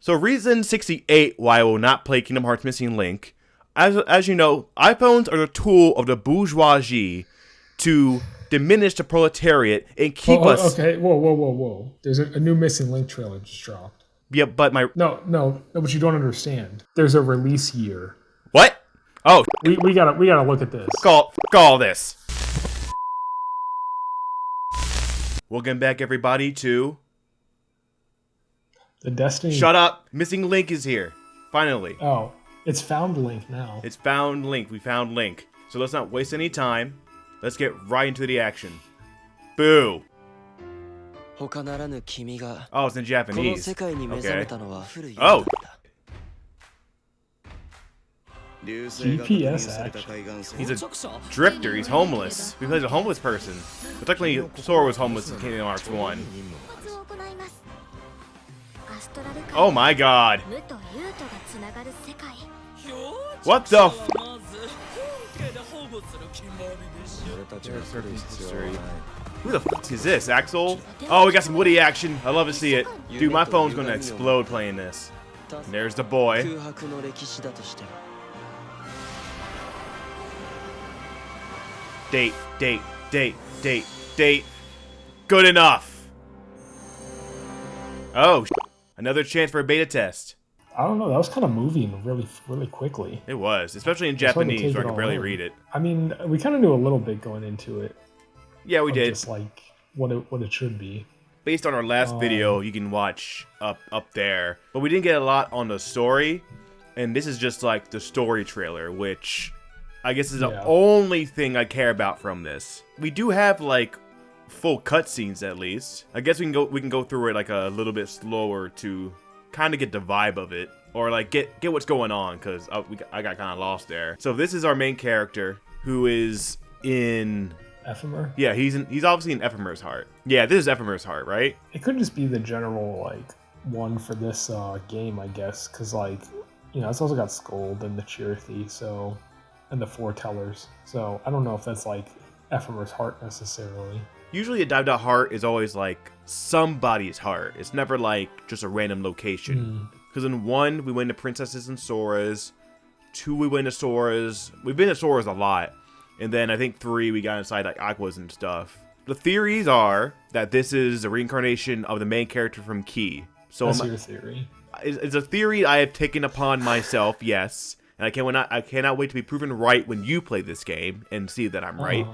So reason 68 why I will not play Kingdom Hearts Missing Link. As you know, iPhones are the tool of the bourgeoisie to diminish the proletariat and keep us... Okay, whoa. There's a new Missing Link trailer just dropped. Yeah, but my... No, but you don't understand. There's a release year. What? Oh. We gotta look at this. Call this. Welcome back, everybody, to... The Destiny... Shut up! Missing Link is here. Finally. Oh, it's found Link now. It's found Link. We found Link. So let's not waste any time. Let's get right into the action. Boo! Oh, it's in Japanese. Okay. Oh! GPS action. He's a drifter. He's homeless. He plays a homeless person. But technically, Sora was homeless in Kingdom Hearts 1. Oh my god! What the f- Who the f is this, Axel? Oh, we got some Woody action. I love to see it. Dude, my phone's gonna explode playing this. And there's the boy. Date. Good enough. Oh, another chance for a beta test. I don't know. That was kind of moving really quickly. It was, especially in Japanese, where I could barely read it. I mean, we kind of knew a little bit going into it. Yeah, we did. Just like what it should be. Based on our last video, you can watch up there. But we didn't get a lot on the story, and this is just like the story trailer, which I guess is the only thing I care about from this. We do have like full cutscenes at least. I guess we can go through it like a little bit slower to kind of get the vibe of it, or like get what's going on, because I got kind of lost there. So this is our main character who is in Ephemer. Yeah, he's obviously in Ephemer's heart. Yeah, this is Ephemer's heart, right? It could just be the general like one for this game, I guess, because like it's also got Scold and the Chirithy, so and the Foretellers. So I don't know if that's like Ephemer's heart necessarily. Usually a Dive Heart is always like somebody's heart. It's never like just a random location. Because in 1, we went to Princesses and Sora's. 2, we went to Sora's. We've been to Sora's a lot. And then I think 3, we got inside like Aqua's and stuff. The theories are that this is a reincarnation of the main character from Key. So that's your theory. It's a theory I have taken upon myself, yes. And I cannot wait to be proven right when you play this game and see that I'm right.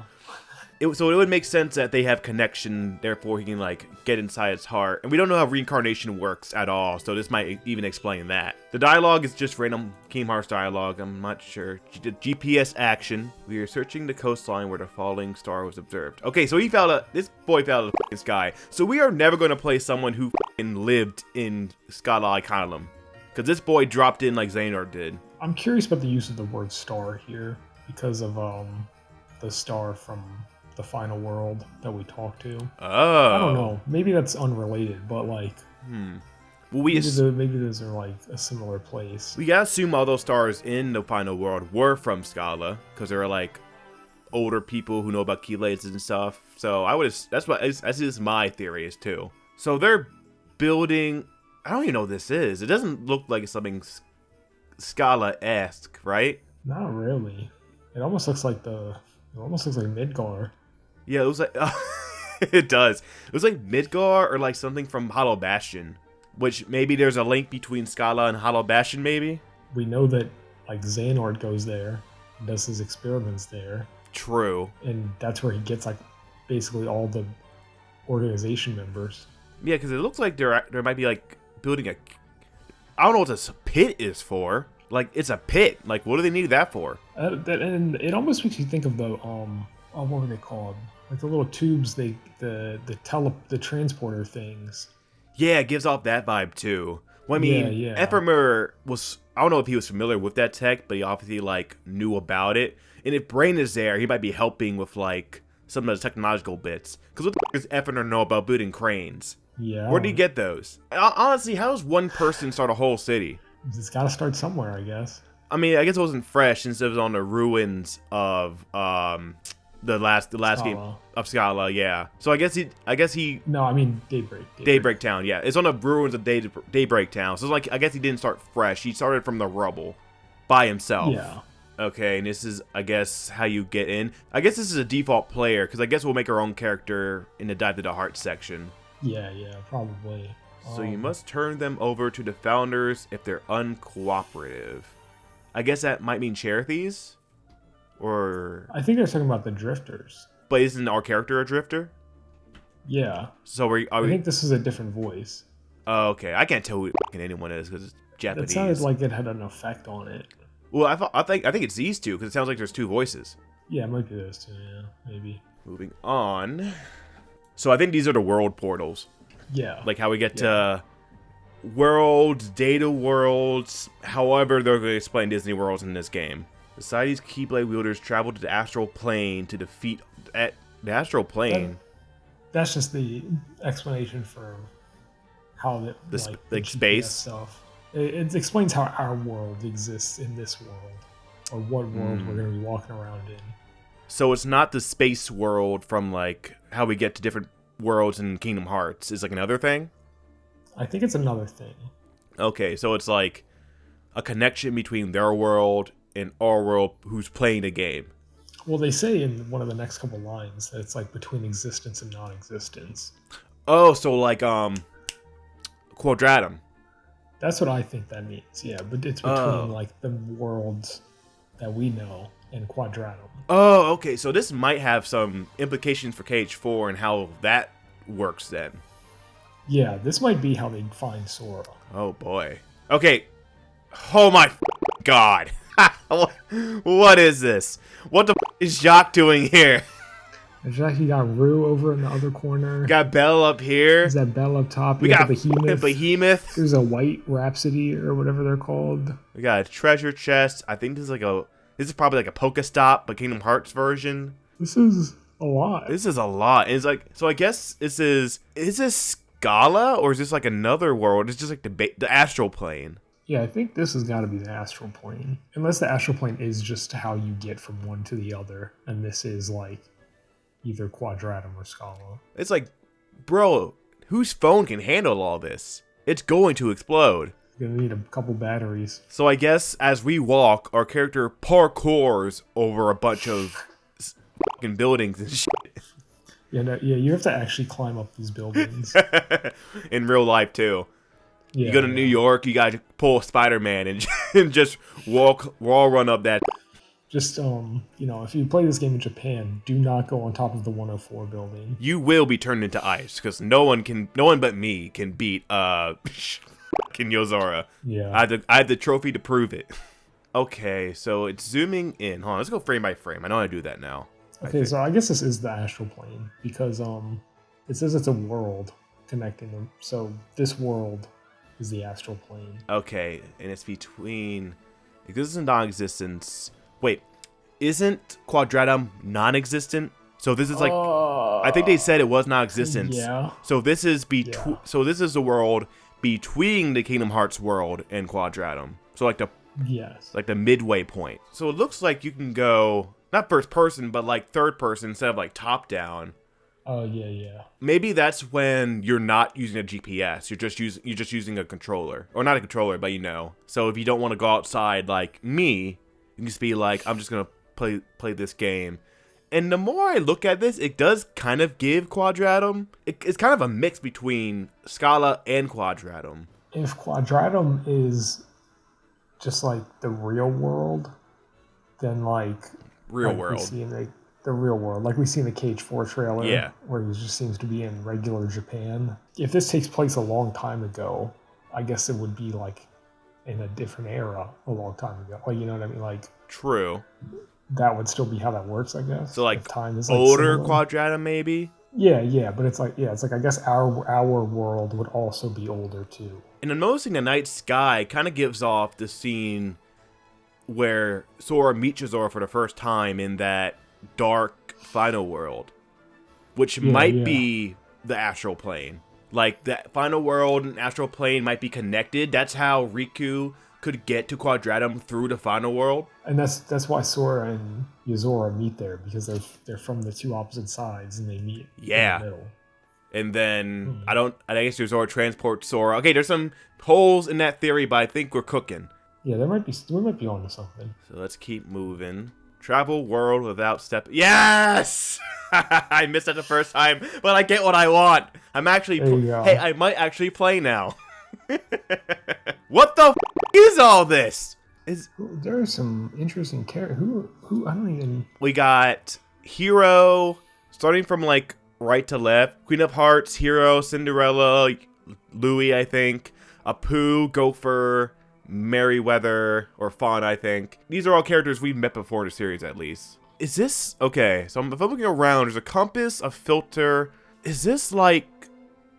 So it would make sense that they have connection, therefore he can like get inside his heart. And we don't know how reincarnation works at all, so this might even explain that. The dialogue is just random Kingdom Hearts dialogue, I'm not sure. GPS action. We are searching the coastline where the falling star was observed. Okay, so this boy fell out of the sky. So we are never going to play someone who lived in Scala Iconolum. Because this boy dropped in like Xehanort did. I'm curious about the use of the word star here, because of the star from the final world that we talked to. Oh. I don't know. Maybe that's unrelated, but like... Well, maybe those are like a similar place. We gotta assume all those stars in the final world were from Scala, because they were like older people who know about key lasers and stuff. So that's just my theory is too. So they're building... I don't even know what this is. It doesn't look like it's something Scala-esque, right? Not really. It almost looks like Midgar. Yeah, it was like it does. It was like Midgar or like something from Hollow Bastion, which maybe there's a link between Scala and Hollow Bastion. Maybe we know that like Xehanort goes there, does his experiments there. True, and that's where he gets like basically all the organization members. Yeah, because it looks like there might be like building a. I don't know what this pit is for. Like it's a pit. Like what do they need that for? And it almost makes you think of the what were they called? Like the little tubes, the transporter things. Yeah, it gives off that vibe too. Well, I mean, Ephemer was, I don't know if he was familiar with that tech, but he obviously like knew about it. And if Brain is there, he might be helping with like some of the technological bits. Because what the does Ephemer know about building cranes? Yeah. Where did he get those? Honestly, how does one person start a whole city? It's got to start somewhere, I guess. I mean, I guess it wasn't fresh since it was on the ruins of The last game Scala. of Scala, yeah. So I guess he. No, I mean Daybreak. Daybreak Town, yeah. It's on the ruins of Daybreak Town. So it's like I guess he didn't start fresh. He started from the rubble, by himself. Yeah. Okay, and this is I guess how you get in. I guess this is a default player because I guess we'll make our own character in the Dive to the Heart section. Yeah, probably. So you must turn them over to the founders if they're uncooperative. I guess that might mean Cherethies? Or... I think they're talking about the Drifters. But isn't our character a drifter? Yeah. So I think this is a different voice. Oh, okay. I can't tell who anyone is because it's Japanese. It sounded like it had an effect on it. Well, I think it's these two because it sounds like there's two voices. Yeah, it might be those two, yeah. Maybe. Moving on. So I think these are the world portals. Yeah. Like how we get to worlds, data worlds, however they're going to explain Disney worlds in this game. The Society's Keyblade wielders travel to the astral plane to defeat the astral plane. That's just the explanation for how the space stuff. It explains how our world exists in this world, or what world we're going to be walking around in. So it's not the space world from like how we get to different worlds in Kingdom Hearts. It's like another thing. I think it's another thing. Okay, so it's like a connection between their world and our world who's playing the game. Well, they say in one of the next couple lines that it's like between existence and non-existence. Oh, so like Quadratum. That's what I think that means, yeah. But it's between like the worlds that we know and Quadratum. Oh, okay. So this might have some implications for KH4 and how that works then. Yeah, this might be how they find Sora. Oh boy. Okay. Oh my god. What is this? What the is Jacques doing here? Jacques, you got Rue over in the other corner. We got Belle up here. Is that Belle up top? We got the Behemoth. There's a White Rhapsody or whatever they're called. We got a treasure chest. I think this is probably like a Pokestop, but Kingdom Hearts version. This is a lot. This is a lot. And it's like, so I guess this is this Scala or is this like another world? It's just like the astral plane. Yeah, I think this has got to be the astral plane. Unless the astral plane is just how you get from one to the other, and this is like either Quadratum or Scala. It's like, bro, whose phone can handle all this? It's going to explode. You're gonna need a couple batteries. So I guess as we walk, our character parkours over a bunch of fucking buildings and shit. Yeah, you have to actually climb up these buildings. In real life, too. Yeah, you go to New York, you gotta pull Spider-Man and just wall run up that. Just, if you play this game in Japan, do not go on top of the 104 building. You will be turned into ice, because no one but me can beat, Yozora. Yeah. I have the trophy to prove it. Okay, so it's zooming in. Hold on, let's go frame by frame. I know how to do that now. Okay, so I guess this is the astral plane, because, it says it's a world connecting them. So this world is the astral plane. Okay, and it's between existence and non-existence. Wait, isn't Quadratum non-existent? So this is like, I think they said it was non-existence. Yeah. So this is So this is the world between the Kingdom Hearts world and Quadratum. So like the midway point. So it looks like you can go not first person, but like third person instead of like top down. Oh yeah. Maybe that's when you're not using a GPS. You're just using a controller, or not a controller, but So if you don't want to go outside like me, you can just be like, I'm just gonna play this game. And the more I look at this, it does kind of give Quadratum. It's kind of a mix between Scala and Quadratum. If Quadratum is just like the real world, then like real world. We see in the real world, like we see in the KH4 trailer, where he just seems to be in regular Japan. If this takes place a long time ago, I guess it would be like in a different era a long time ago. Like, you know what I mean? Like, true. That would still be how that works, I guess. So like time is older Quadratum, maybe. Yeah, but it's like I guess our world would also be older too. And I'm noticing the night sky kind of gives off the scene where Sora meets Yozora for the first time in that dark final world, which might be the astral plane. Like, the final world and astral plane might be connected. That's how Riku could get to Quadratum through the final world. And that's why Sora and Yozora meet there, because they're from the two opposite sides and they meet in the middle. And then I guess Yozora transports Sora. Okay, there's some holes in that theory, but I think we're cooking. Yeah, we might be onto something. So let's keep moving. Travel world without step. Yes! I missed it the first time, but I get what I want. I'm actually. Hey, I might actually play now. What the is all this? There are some interesting characters. Who I don't even. We got Hero, starting from like right to left. Queen of Hearts, Hero, Cinderella, Louie, I think. Apu, Gopher, Merryweather, or Fawn, I think. These are all characters we've met before in the series, at least. Is this... Okay, so if I'm looking around, there's a compass, a filter. Is this, like,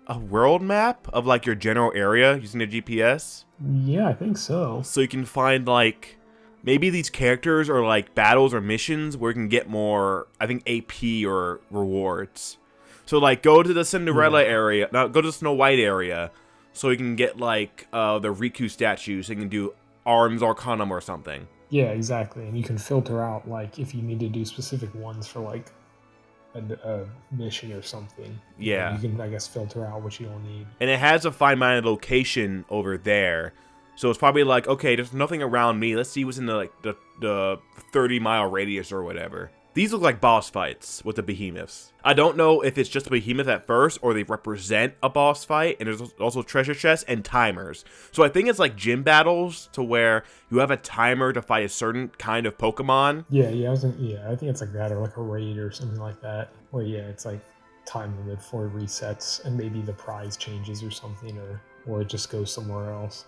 a world map of, like, your general area using the GPS? Yeah, I think so. So you can find, like... Maybe these characters are, like, battles or missions where you can get more, I think, AP or rewards. So, like, go to the Cinderella area. No, go to the Snow White area. So you can get, like, the Riku statue, so you can do Arms Arcanum or something. Yeah, exactly. And you can filter out, like, if you need to do specific ones for, like, a mission or something. Yeah. You can, I guess, filter out what you don't need. And it has a Find My location over there. So it's probably like, okay, there's nothing around me. Let's see what's in the 30-mile radius or whatever. These look like boss fights with the behemoths. I don't know if it's just a behemoth at first or they represent a boss fight. And there's also treasure chests and timers. So I think it's like gym battles to where you have a timer to fight a certain kind of Pokemon. Yeah, I think it's like that, or like a raid or something like that. Where it's like time limit for resets and maybe the prize changes or something, or it just goes somewhere else.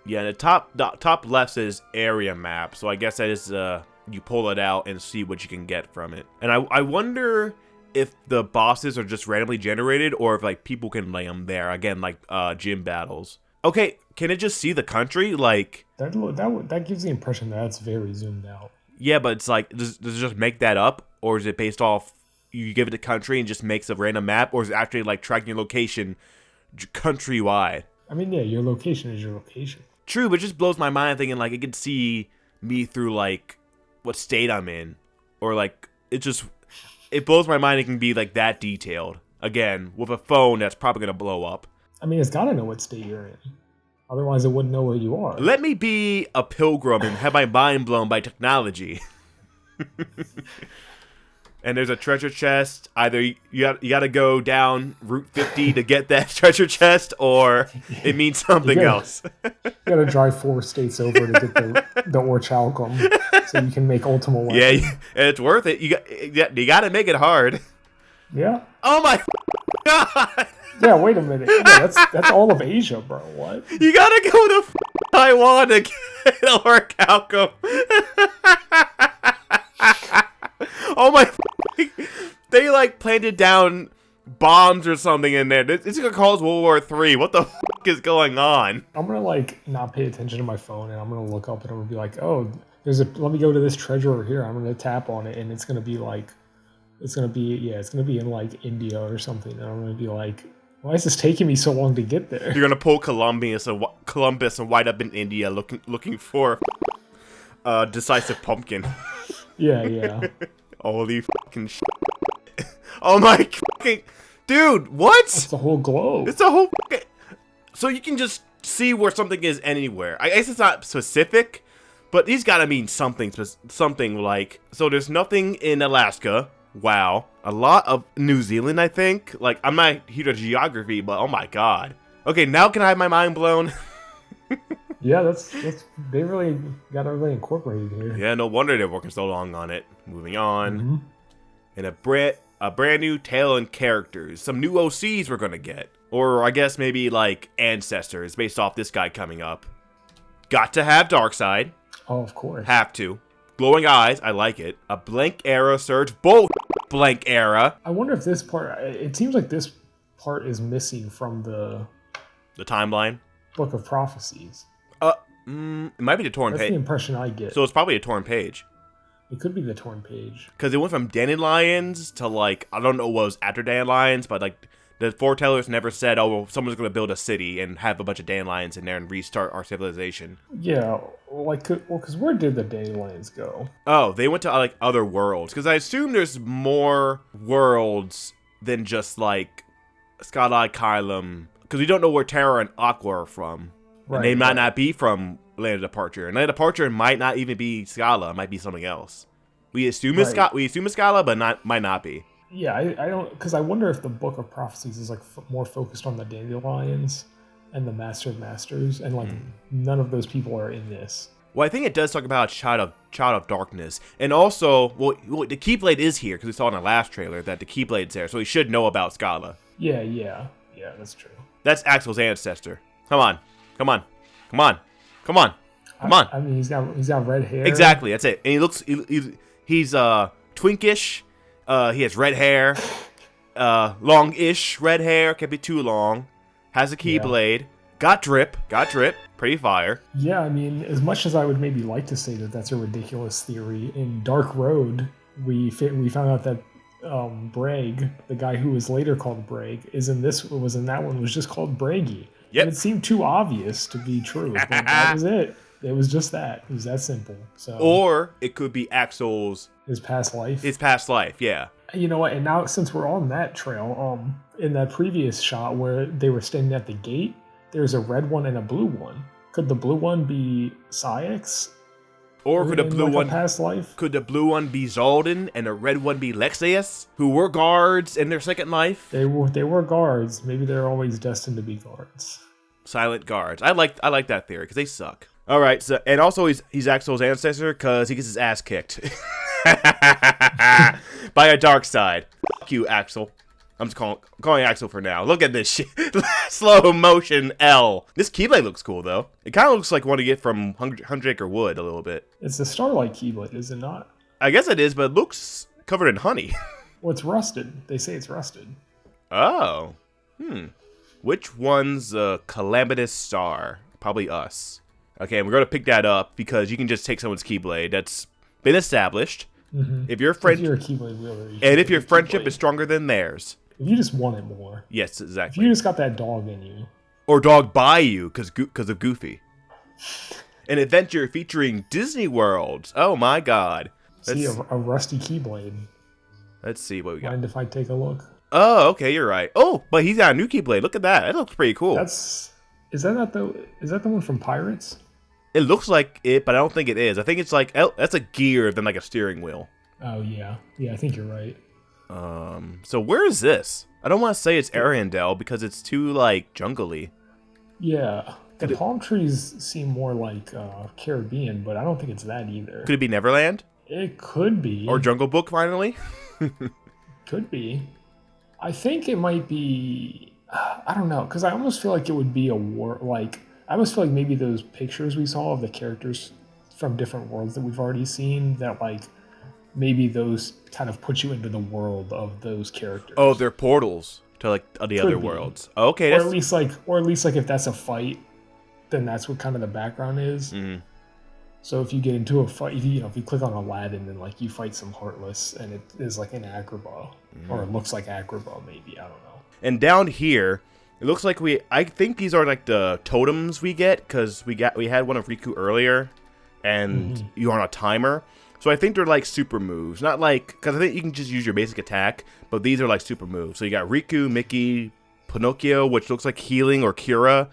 Yeah, the top left says area map. So I guess that is you pull it out and see what you can get from it. And I wonder if the bosses are just randomly generated or if like people can lay them there. Again, like gym battles. Okay, can it just see the country? Like that gives the impression that it's very zoomed out. Yeah, but it's like, does it just make that up? Or is it based off, you give it a country and just makes a random map? Or is it actually like tracking your location countrywide? I mean, yeah, your location is your location. True, but it just blows my mind thinking like it could see me through like what state I'm in, or like it blows my mind it can be like that detailed. Again, with a phone that's probably gonna blow up. I mean, it's gotta know what state you're in, otherwise it wouldn't know where you are. Let me be a pilgrim and have my mind blown by technology. And there's a treasure chest. Either you gotta go down Route 50 to get that treasure chest, or it means something else. You gotta drive 4 states over to get the Orichalcum, so you can make Ultima Weapon. Yeah, and it's worth it. You gotta make it hard. Yeah. Oh my god. Yeah, wait a minute. Yeah, that's all of Asia, bro. What? You gotta go to Taiwan to get Orichalcum. Oh my! They like planted down bombs or something in there. It's gonna cause World War III. What the is going on? I'm gonna like not pay attention to my phone, and I'm gonna look up and I'm gonna be like, oh, let me go to this treasure over here. I'm gonna tap on it, and it's gonna be in like India or something. And I'm gonna be like, why is this taking me so long to get there? You're gonna pull Columbus and wind up in India looking for decisive pumpkin. Yeah. Holy fucking shit. Oh my fucking... Dude, what? It's the whole globe. It's a whole fucking... So you can just see where something is anywhere. I guess it's not specific, but these gotta mean something like... So there's nothing in Alaska. Wow. A lot of New Zealand, I think. Like, I'm not here to geography, but oh my god. Okay, now can I have my mind blown? Yeah, they really got everything incorporated here. Yeah, no wonder they're working so long on it. Moving on. And a brand new tale and characters. Some new OCs we're gonna get. Or I guess maybe like ancestors based off this guy coming up. Got to have Darkseid. Oh, of course. Have to. Glowing eyes, I like it. A blank era surge. Both blank era. I wonder if this part, it seems like this part is missing from the timeline. Book of Prophecies. It might be the torn page. That's the impression I get. So it's probably a torn page. It could be the torn page. Because it went from Dandelions to like, I don't know what was after Dandelions, but like The foretellers never said, oh, well, someone's going to build a city and have a bunch of dandelions in there and restart our civilization. Yeah, because where did the dandelions go? Oh, they went to, like, other worlds. Because I assume there's more worlds than just, like, Scala, Kylum. Because we don't know where Terra and Aqua are from. Right, and they might not be from Land of Departure. And Land of Departure might not even be Scala. It might be something else. We assume it's Scala, but might not be. Yeah, I don't, because I wonder if the Book of Prophecies is like more focused on the dandelions and the Master of Masters, and like none of those people are in this. Well, I think it does talk about Child of Darkness, and also, well the Keyblade is here because we saw in the last trailer that the Keyblade's there, so he should know about Scala. Yeah, that's true. That's Axel's ancestor. Come on. I mean, he's got red hair. Exactly, that's it. And he looks, he's twinkish. He has red hair, long-ish red hair, can't be too long. Has a Keyblade, got drip, pretty fire. Yeah, I mean, as much as I would maybe like to say that that's a ridiculous theory, in Dark Road, we found out that Bragg, the guy who was later called Bragg, was in that one was just called Braggy. Yep. And it seemed too obvious to be true, but that was it. It was just that. It was that simple. So, or it could be Axel's his past life. His past life, yeah. You know what? And now, since we're on that trail, in that previous shot where they were standing at the gate, there's a red one and a blue one. Could the blue one be Syx? Or could the blue one past life? Could the blue one be Zaldin and the red one be Lexaeus, who were guards in their second life? They were guards. Maybe they're always destined to be guards. Silent guards. I like that theory because they suck. All right, so and also he's Axel's ancestor because he gets his ass kicked by a dark side. Fuck you, Axel. I'm just calling Axel for now. Look at this shit. Slow motion L. This Keyblade looks cool though. It kind of looks like one to get from 100 Acre Wood a little bit. It's the Starlight Keyblade, is it not? I guess it is, but it looks covered in honey. Well, it's rusted. They say it's rusted. Oh. Which one's a calamitous star? Probably us. Okay, we're going to pick that up because you can just take someone's Keyblade. That's been established. Mm-hmm. If you're a Keyblade wielder, and if your friendship is stronger than theirs. If you just want it more. Yes, exactly. If you just got that dog in you. Or dog by you because of Goofy. An adventure featuring Disney World. Oh my god. See, a rusty Keyblade. Let's see what we got. Mind if I take a look? Oh, okay, you're right. Oh, but he's got a new Keyblade. Look at that. That looks pretty cool. Is that the one from Pirates? It looks like it, but I don't think it is. I think it's like that's a gear than like a steering wheel. Oh yeah, I think you're right. So where is this? I don't want to say it's Arendelle because it's too like jungly. Yeah, the palm trees seem more like Caribbean, but I don't think it's that either. Could it be Neverland? It could be. Or Jungle Book finally? Could be. I think it might be. I don't know, because I almost feel like it would be a war. Like I almost feel like maybe those pictures we saw of the characters from different worlds that we've already seen, that like maybe those kind of put you into the world of those characters. Oh, they're portals to like the other worlds. Okay, or at least like if that's a fight, then that's what kind of the background is. Mm-hmm. So if you get into a fight, if you click on Aladdin and like you fight some Heartless and it is like an Agrabah, or it looks like Agrabah, maybe, I don't know. And down here, it looks like I think these are like the totems we get because we had one of Riku earlier, and you're on a timer. So I think they're like super moves, not like, because I think you can just use your basic attack, but these are like super moves. So you got Riku, Mickey, Pinocchio, which looks like healing or Kira,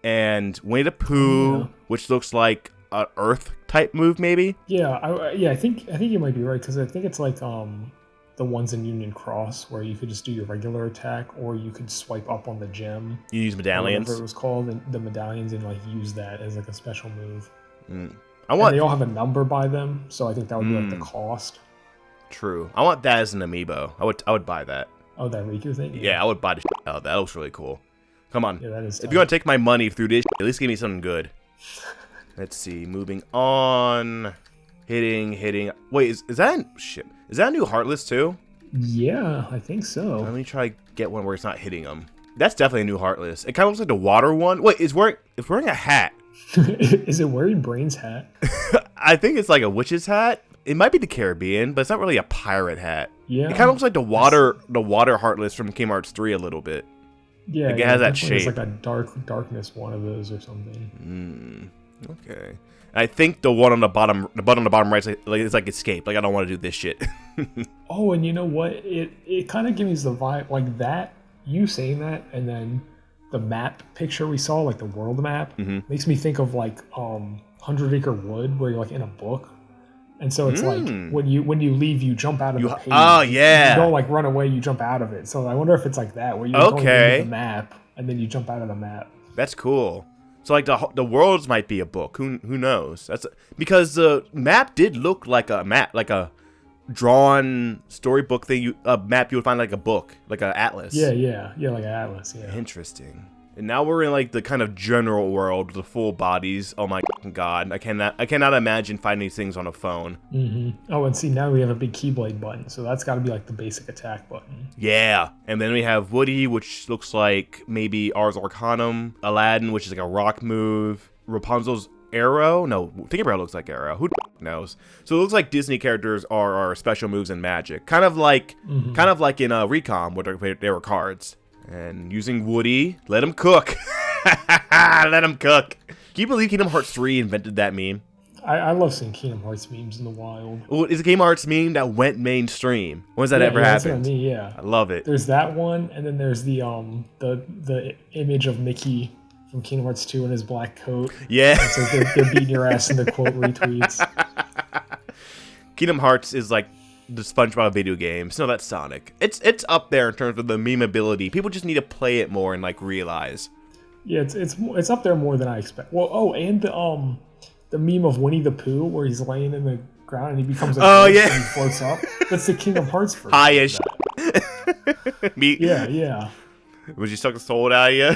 and Winnie the Pooh, which looks like an Earth type move maybe. Yeah, I think you might be right, because I think it's like the ones in Union Cross where you could just do your regular attack, or you could swipe up on the gem. You use medallions. Whatever it was called, and the medallions, and like use that as like a special move. And they all have a number by them, so I think that would be like the cost. True. I want that as an amiibo. I would buy that. Oh, that Riku thing? Yeah, I would buy the shit out of that. That looks really cool. Come on. Yeah, that is if you're going to take my money through this, at least give me something good. Let's see. Moving on. Hitting. Wait, is that a new Heartless too? Yeah, I think so. Let me try get one where it's not hitting them. That's definitely a new Heartless. It kind of looks like the water one. Wait, it's wearing a hat. Is it wearing Brain's hat? I think it's like a witch's hat. It might be the Caribbean, but it's not really a pirate hat. Yeah. It kind of looks like the water Heartless from Kingdom Hearts 3 a little bit. Yeah, like it has that shape. It's like a darkness one of those or something. Okay. I think the one on the bottom right is like escape. Like I don't want to do this shit. Oh, and you know what? It kind of gives me the vibe like that. You saying that, and then the map picture we saw, like the world map, makes me think of like 100 Acre Wood, where you're like in a book. And so it's like when you leave, you jump out of the page. Oh yeah. You don't like run away, you jump out of it. So I wonder if it's like that, where you're going into the map and then you jump out of the map. That's cool. So like the worlds might be a book. Who knows? Because the map did look like a map, like a drawn storybook thing. A map you would find like a book, like an atlas. Yeah, like an atlas. Yeah. Interesting. And now we're in like the kind of general world with the full bodies. Oh my god, I cannot imagine finding these things on a phone. Oh, and see, now we have a big Keyblade button, so that's got to be like the basic attack button. Yeah, and then we have Woody, which looks like maybe Ars Arcanum. Aladdin, which is like a rock move. Rapunzel's arrow. No, Tinkerbell looks like arrow. Who knows? So it looks like Disney characters are special moves in Magic, kind of like in Recom, where they were cards. And using Woody, let him cook. Let him cook. Can you believe Kingdom Hearts 3 invented that meme? I love seeing Kingdom Hearts memes in the wild. Well, it's a Kingdom Hearts meme that went mainstream. When has that ever happened? That's what I mean, yeah. I love it. There's that one, and then there's the image of Mickey from Kingdom Hearts 2 in his black coat. Yeah. So they're beating your ass in the quote retweets. Kingdom Hearts is like the SpongeBob video games. No, that's Sonic. It's up there in terms of the memeability. People just need to play it more and like realize. Yeah, it's up there more than I expect. Well, and the meme of Winnie the Pooh where he's laying in the ground and he becomes a ghost and he floats up. That's the Kingdom Hearts version. High as Yeah. Would you suck the soul out of you?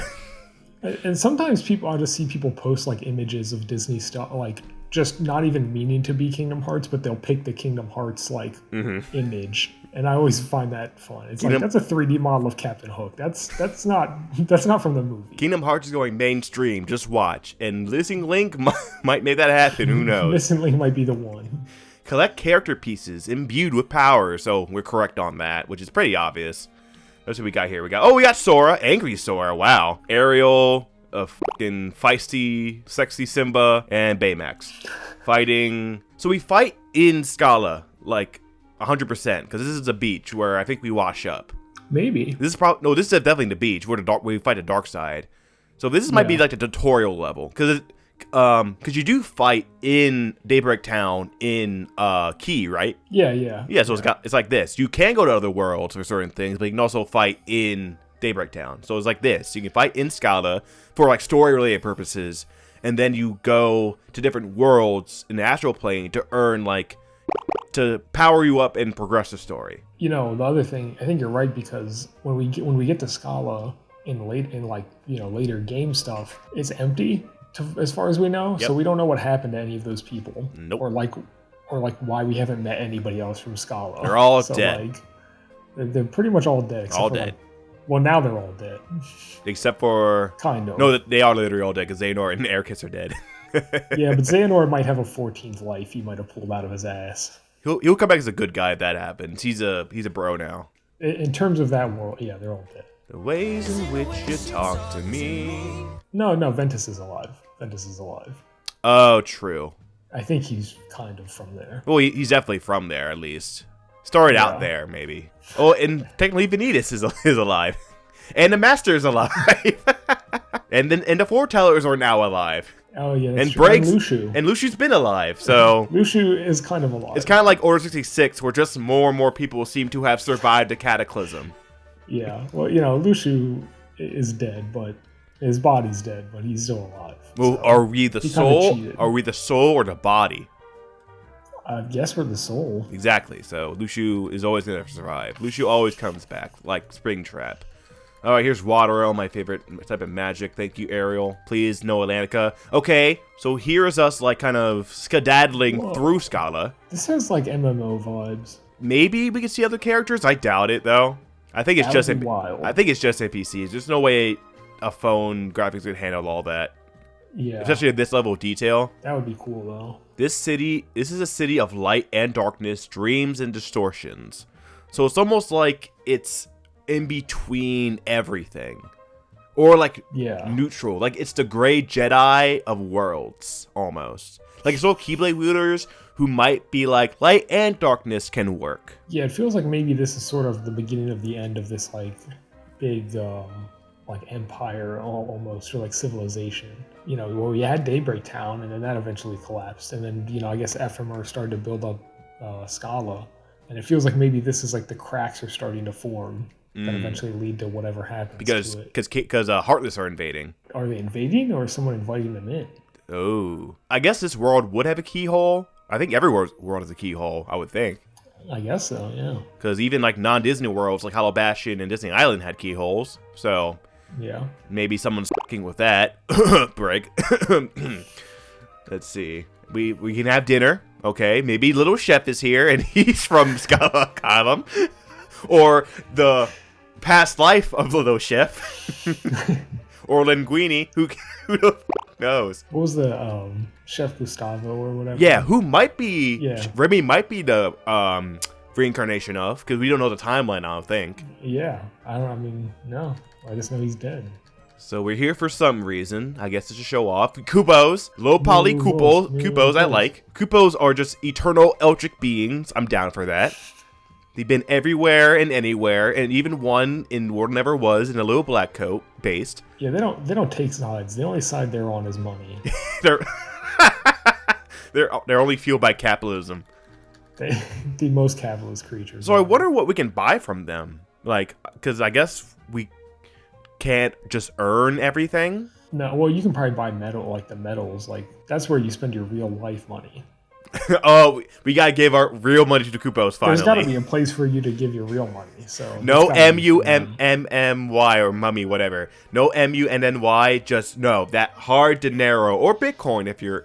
And sometimes I just see people post like images of Disney stuff, like just not even meaning to be Kingdom Hearts, but they'll pick the Kingdom Hearts like image, and I always find that fun. It's like that's a 3D model of Captain Hook. That's not from the movie. Kingdom Hearts is going mainstream. Just watch, and Missing Link might make that happen. Who knows? Missing Link might be the one. Collect character pieces imbued with power. So we're correct on that, which is pretty obvious. That's what we got here. We got Sora, angry Sora. Wow, Ariel. A fucking feisty, sexy Simba, and Baymax fighting. So we fight in Scala, like 100%, because this is a beach where I think we wash up. Maybe. This is definitely the beach where we fight the dark side. So this might be like the tutorial level, because you do fight in Daybreak Town in Key, right? Yeah. So it's like this. You can go to other worlds for certain things, but you can also fight in Daybreak Town. So it's like this. You can fight in Scala for like story related purposes, and then you go to different worlds in the astral plane to earn like to power you up and progress the story. You know, the other thing, I think you're right, because when we get to Scala in later game stuff, it's empty as far as we know. Yep. So we don't know what happened to any of those people. Nope. Or why we haven't met anybody else from Scala. They're all dead. Like, they're pretty much all dead. All dead. Well, now they're all dead. Except for... Kind of. No, they are literally all dead, because Xehanort and Airkiss are dead. Yeah, but Xehanort might have a 14th life he might have pulled out of his ass. He'll come back as a good guy if that happens. He's a bro now. In terms of that world, yeah, they're all dead. The ways in which you talk to me... No, Ventus is alive. Oh, true. I think he's kind of from there. Well, he's definitely from there, at least. Started out there, maybe. Oh, and technically Vanitas is alive. And the Master is alive. and the Foretellers are now alive. Oh, yeah, that's true. And Lushu. And Lushu's been alive, so... Lushu is kind of alive. It's kind of like Order 66, where just more and more people seem to have survived the cataclysm. Yeah, well, Lushu is dead, but his body's dead, but he's still alive. Well, so are we the soul? Are we the soul or the body? I guess we're the soul. Exactly. So Lushu is always going to survive. Lushu always comes back, like Springtrap. All right, here's Water Arrow, my favorite type of magic. Thank you, Ariel. Please, no Atlantica. Okay, so here's us, like, kind of skedaddling through Scala. This has, like, MMO vibes. Maybe we can see other characters. I doubt it, though. I think it's just wild. I think it's just NPCs. There's no way a phone graphics could handle all that. Yeah. Especially at this level of detail. That would be cool, though. This is a city of light and darkness, dreams and distortions. So it's almost like it's in between everything. Or like neutral. Like it's the gray Jedi of worlds, almost. Like it's all Keyblade wielders who might be like, light and darkness can work. Yeah, it feels like maybe this is sort of the beginning of the end of this like big like empire almost, or like civilization. You know, well, you had Daybreak Town, and then that eventually collapsed. And then, you know, I guess Ephemer started to build up Scala. And it feels like maybe this is like the cracks are starting to form that eventually lead to whatever happens because Heartless are invading. Are they invading, or is someone inviting them in? Oh. I guess this world would have a keyhole. I think every world has a keyhole, I would think. I guess so, yeah. Because even like non-Disney worlds like Hollow Bastion and Disney Island had keyholes. So yeah, maybe someone's fucking with that. Break. Let's see. We can have dinner. Okay, maybe Little Chef is here and he's from Scala Column. Or the past life of Little Chef. Or Linguini, who the fuck knows? What was the Chef Gustavo or whatever? Yeah, who might be Remy might be the reincarnation of, because we don't know the timeline, I don't think. Yeah, no. I just know he's dead. So we're here for some reason. I guess it's to show off. Kupos. Low poly Kupos I like. Kupos are just eternal eldritch beings. I'm down for that. They've been everywhere and anywhere, and even one in World Never Was in a little black coat based. Yeah, they don't take sides. The only side they're on is money. they're only fueled by capitalism. The most capitalist creatures. So I wonder what we can buy from them. Like, because I guess we can't just earn everything. No, well, you can probably buy metal, like the metals. Like, that's where you spend your real life money. Oh, we gotta give our real money to the Kupos finally. There's gotta be a place for you to give your real money. So no MUMMY or mummy, whatever. No MUNNY, just no that hard dinero or Bitcoin if you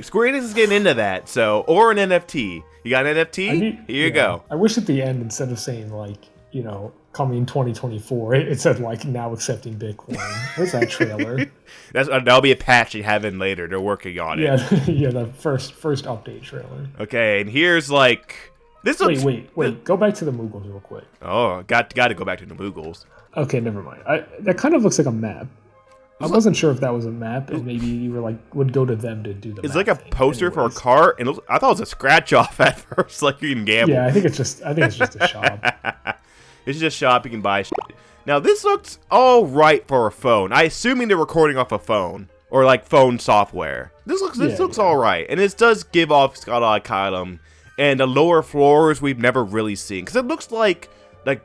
Square Enix is getting into that. So, or an NFT. You got an NFT? Here you go. I wish at the end, instead of saying like, you know, coming 2024, it said like now accepting Bitcoin. What's that trailer? That'll be a patch they have in later. They're working on it. Yeah, the first update trailer. Okay, and here's like this. Wait. Go back to the Moogles real quick. Oh, got to go back to the Moogles. Okay, never mind. That kind of looks like a map. I wasn't sure if that was a map, and maybe you were like would go to them to do the. It's like a poster for a car, and I thought it was a scratch off at first, like you can gamble. Yeah, I think it's just a shop. It's just a shop you can buy shit. Now this looks all right for a phone. I assuming they're recording off a phone or like phone software. This looks all right, and it does give off Scala Column and the lower floors we've never really seen because it looks like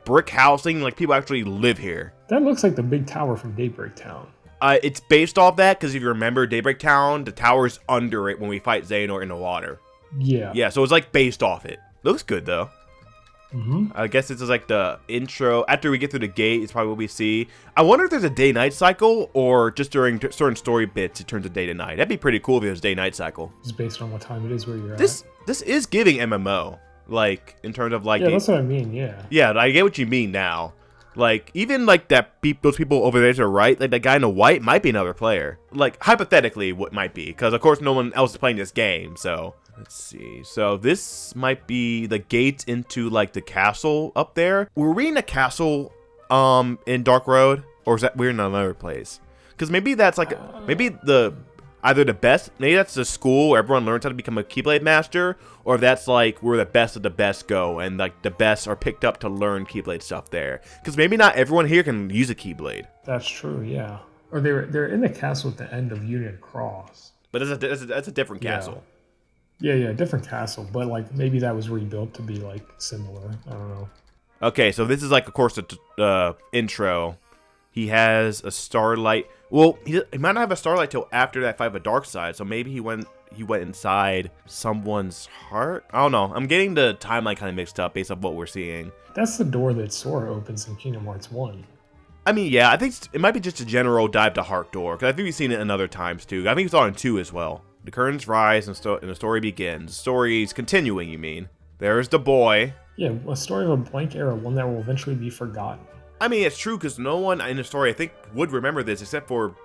brick housing, like people actually live here. That looks like the big tower from Daybreak Town. It's based off that because if you remember Daybreak Town, the tower's under it when we fight Xehanort in the water. Yeah. Yeah, so it's like based off it. Looks good though. Mm-hmm. I guess this is like the intro. After we get through the gate, it's probably what we see. I wonder if there's a day-night cycle or just during certain story bits it turns to day to night. That'd be pretty cool if it was day-night cycle. Just based on what time it is where you're at. This is giving MMO, like in terms of like. Yeah, that's what I mean. Yeah. Yeah, I get what you mean now. Like even like those people over there to the right, like that guy in the white might be another player. Like hypothetically, what might be, because of course no one else is playing this game, so. Let's see. So this might be the gates into like the castle up there. Were we in a castle in Dark Road, or is that we're in another place? Because maybe that's like maybe either the best. Maybe that's the school where everyone learns how to become a Keyblade master, or if that's like where the best of the best go and like the best are picked up to learn Keyblade stuff there. Because maybe not everyone here can use a Keyblade. That's true. Yeah. Or they're in the castle at the end of Union Cross. But that's a different castle. Yeah, different castle, but like maybe that was rebuilt to be like similar. I don't know. Okay, so this is like, of course, the intro. He has a starlight. Well, he might not have a starlight till after that fight with Darkseid. So maybe he went inside someone's heart. I don't know. I'm getting the timeline kind of mixed up based on what we're seeing. That's the door that Sora opens in Kingdom Hearts 1. I mean, yeah, I think it might be just a general dive to heart door because I think we've seen it in other times too. I think we saw it in 2 as well. The curtains rise and the story begins. The story's continuing, you mean? There's the boy. Yeah, a story of a blank era, one that will eventually be forgotten. I mean, it's true because no one in the story, I think, would remember this except for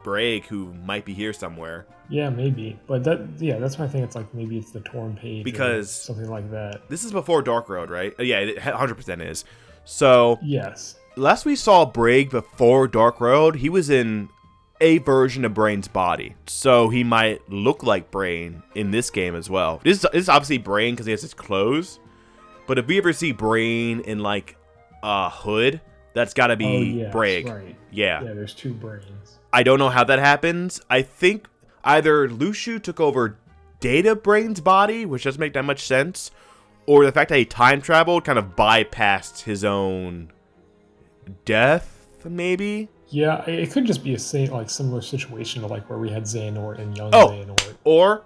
Braig, who might be here somewhere. Yeah, maybe. But that's why I think it's like maybe it's the torn page Because or something like that. This is before Dark Road, right? Yeah, it 100% is. So Yes. last we saw Braig before Dark Road, he was in a version of Brain's body. So he might look like Brain in this game as well. This is obviously Brain because he has his clothes. But if we ever see Brain in like a hood, that's got to be Braig. Right. Yeah. Yeah, there's two Brains. I don't know how that happens. I think either Luxu took over Data Brain's body, which doesn't make that much sense, or the fact that he time traveled kind of bypassed his own death, maybe? Yeah, it could just be a similar situation to like where we had Xehanort and young Xehanort. Or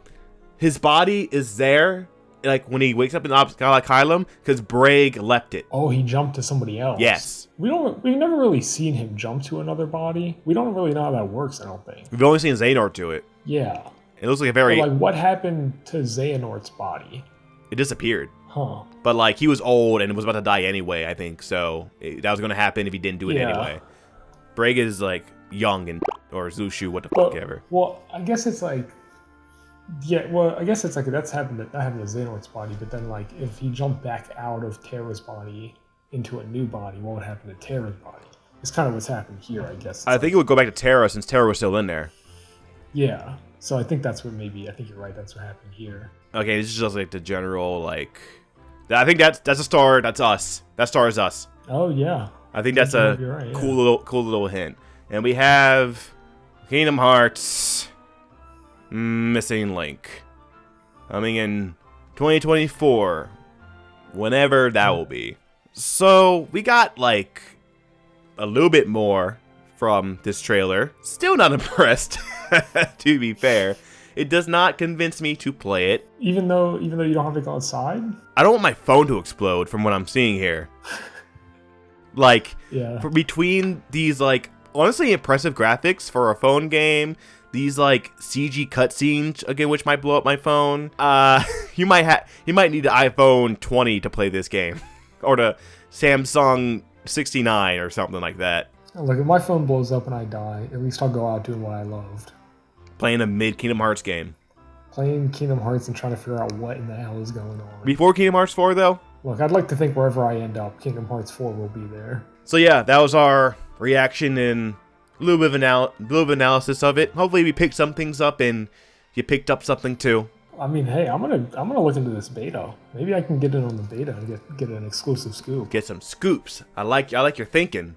his body is there, like when he wakes up in the Asylum, because Braig left it. Oh, he jumped to somebody else. Yes. We've never really seen him jump to another body. We don't really know how that works, I don't think. We've only seen Xehanort do it. Yeah. It looks like a very... But, like, what happened to Xehanort's body? It disappeared. Huh. But, like, he was old and was about to die anyway, I think. So, that was going to happen if he didn't do it anyway. Braig is, like, young and... Or Zushu, what the fuck ever. Well, I guess it's like... Yeah, well, I guess it's like that happened to Xehanort's body, but then, like, if he jumped back out of Terra's body into a new body, what would happen to Terra's body? It's kind of what's happened here, I guess. I think it would go back to Terra since Terra was still in there. Yeah. So I think that's what I think you're right, that's what happened here. Okay, this is just like the general, like... I think that's a star, that's us. That star is us. Oh, yeah. I think that's a right, cool little hint. And we have Kingdom Hearts Missing Link coming in 2024, whenever that will be. So we got like a little bit more from this trailer. Still not impressed, to be fair. It does not convince me to play it. Even though you don't have to go outside? I don't want my phone to explode from what I'm seeing here. Like, between these, like, honestly impressive graphics for a phone game, these, like, CG cutscenes, again, which might blow up my phone, you might need the iPhone 20 to play this game. Or the Samsung 69 or something like that. Look, if my phone blows up and I die, at least I'll go out doing what I loved. Playing a mid-Kingdom Hearts game. Playing Kingdom Hearts and trying to figure out what in the hell is going on. Before Kingdom Hearts 4, though? Look, I'd like to think wherever I end up, Kingdom Hearts 4 will be there. So yeah, that was our reaction and a little bit of analysis of it. Hopefully we picked some things up and you picked up something too. I mean, hey, I'm gonna look into this beta. Maybe I can get in on the beta and get an exclusive scoop. Get some scoops. I like your thinking.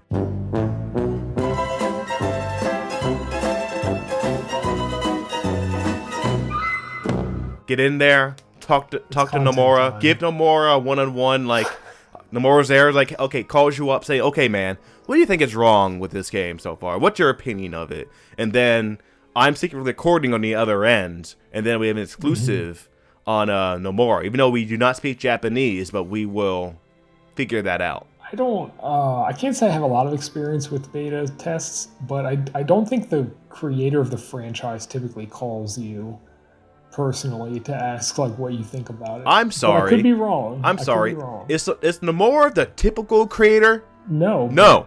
Get in there, talk to Nomura, give Nomura a one-on-one, like, Nomura's there, like, okay, calls you up, say, okay, man, what do you think is wrong with this game so far? What's your opinion of it? And then I'm secretly recording on the other end, and then we have an exclusive on Nomura, even though we do not speak Japanese, but we will figure that out. I can't say I have a lot of experience with beta tests, but I don't think the creator of the franchise typically calls you personally to ask like what you think about it. I'm sorry. But I could be wrong. I'm sorry. Is Nomura the typical creator? No.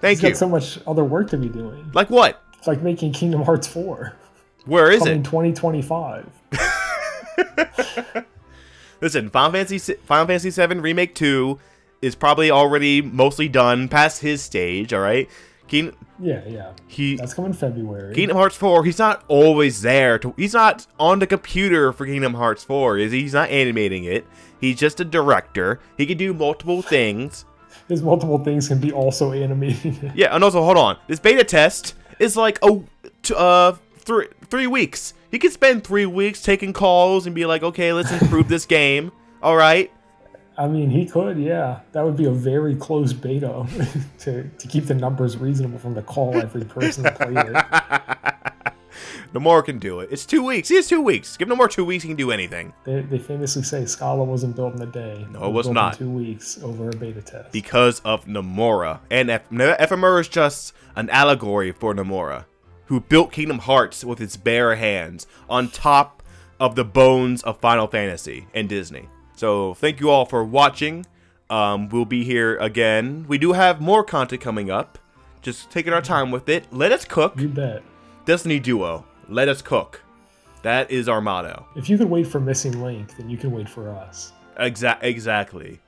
Thank you. He's got so much other work to be doing. Like what? It's like making Kingdom Hearts 4. Where is it? In 2025. Listen, Final Fantasy VII Remake 2 is probably already mostly done past his stage, all right? That's coming February. Kingdom Hearts 4, he's not always there. He's not on the computer for Kingdom Hearts 4, is he? He's not animating it. He's just a director. He can do multiple things. His multiple things can be also animating it. Yeah, and also, hold on. This beta test is like 3 weeks. He could spend 3 weeks taking calls and be like, okay, let's improve this game. All right? I mean, he could, yeah. That would be a very close beta to keep the numbers reasonable from the call every person that played it. Nomura can do it. It's 2 weeks. He has 2 weeks. Give Nomura 2 weeks, he can do anything. They famously say Scala wasn't built in a day. No, it was not. 2 weeks over a beta test. Because of Nomura. And FMR is just an allegory for Nomura, who built Kingdom Hearts with his bare hands on top of the bones of Final Fantasy and Disney. So thank you all for watching. We'll be here again. We do have more content coming up. Just taking our time with it. Let us cook. You bet. Destiny Duo, let us cook. That is our motto. If you could wait for Missing Link, then you can wait for us. Exactly.